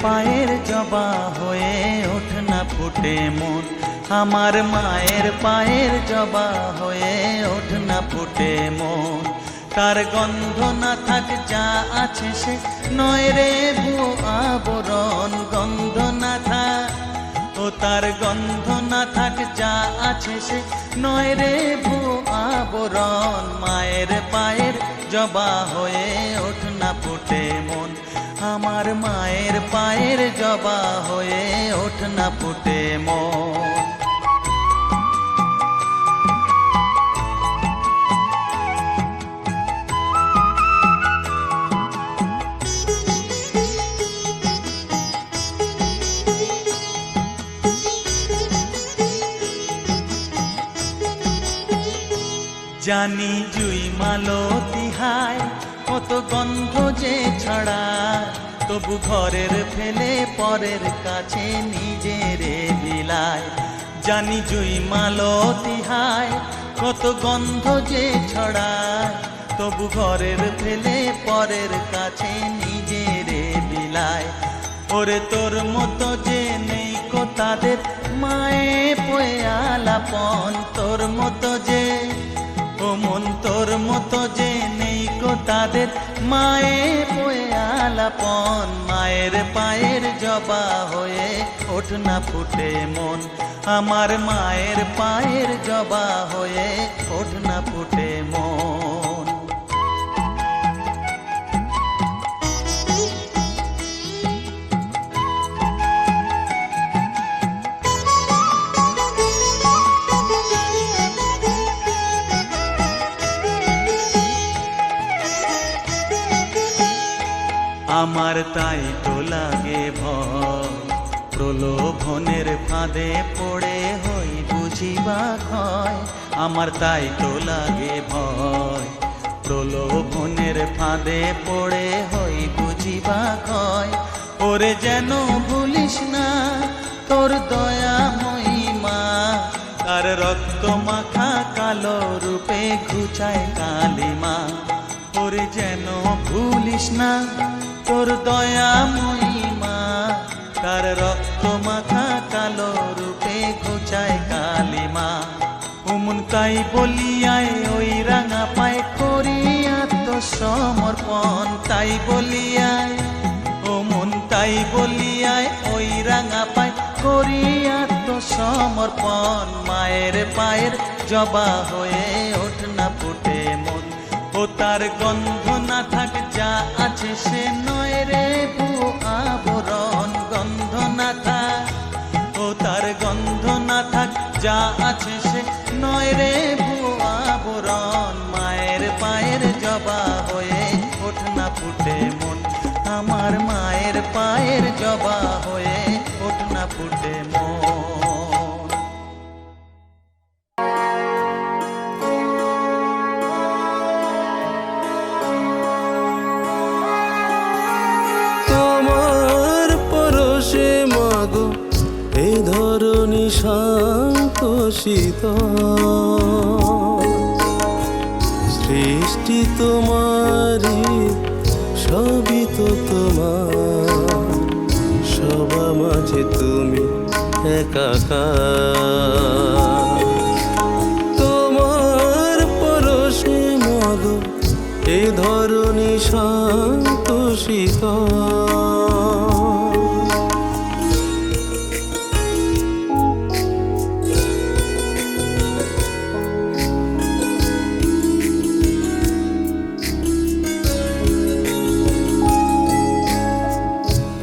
পায়ের জবা হয়ে ওঠ না ফুটে মন, আমার মায়ের পায়ের জবা হয়ে ওঠ না ফুটে মন। তার গন্ধ না থাক যা আছে সে নয় রে ভুয়ো আবরণ, গন্ধ না থাক ও তার গন্ধ না থাক যা আছে সে নয় রে ভুয়ো আবরণ। মায়ের পায়ের জবা হয়ে ওঠ না ফুটে মন, আমার মায়ের পায়ের জবা হয়ে ওঠ না ফুটে মন। জানি জুই মালতী হায় কত গন্ধ যে ছড়ায়, তবু ঘরের ফেলে পরের কাছে নিজেরে বিলায়। জানি জুই মালতী হায় কত গন্ধ যে ছড়ায়, তবু ঘরের ফেলে পরের কাছে নিজেরে বিলায়। ওরে তোর মতো যে নেই কো তাদের মায়ে পয়ে আলাপন, তোর মতো যে ও মন তোর মতো যে নেই কো তাদের মায়ে পয়ে আলাপন। মায়ের পায়ের জবা হয়ে ওঠ না ফুটে মন, আমার মায়ের পায়ের জবা হয়ে ওঠ না ফুটে মন। আমার তাই তো লাগে ভয়, প্রলোভনের ফাঁদে পড়ে হই বুঝিবা ক্ষয়। আমার তাই তো লাগে ভয়, প্রলোভনের ফাঁদে পড়ে হই বুঝিবা ক্ষয়। ওরে যেন ভুলিস না তোর দয়া মহিমা, তার রক্ত মাখা কালো রূপে ঘুচায় কালিমা। ওরে যেন ভুলিস না তোর দয়া মহিমা, তার রক্ত মাখা কালো রূপে ঘুচায় কালিমা। উমন তাই বলিয়ায় ওই রাঙা পায় করি আত্মসমর্পণ, তাই বলিয়ায় ও মন তাই বলিয়ায় ওই রাঙা পায় করি আত্মসমর্পণ। মায়ের পায়ের জবা হয়ে ওঠ না ফুটে মন, ও তার গন্ধ না থাক যা আছে সে নয় রে ভুয়ো আবরণ, গন্ধ না থাক ও তার গন্ধ না থাক যা আছে সে নয় রে ভুয়ো আবরণ। মায়ের পায়ের জবা হয়ে ওঠ না ফুটে মন, আমার মায়ের পায়ের জবা হয়ে ওঠ না ফুটে মন। এই ধরনী শান্ত শীতল সৃষ্টি তোমারই, সবই তো তোমার, সবার মাঝে তুমি একাকার। তোমার পরশে মগ এই ধরনী শান্ত শীতল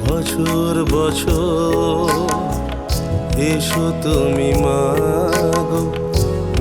বছর বছর এসো তুমি মা।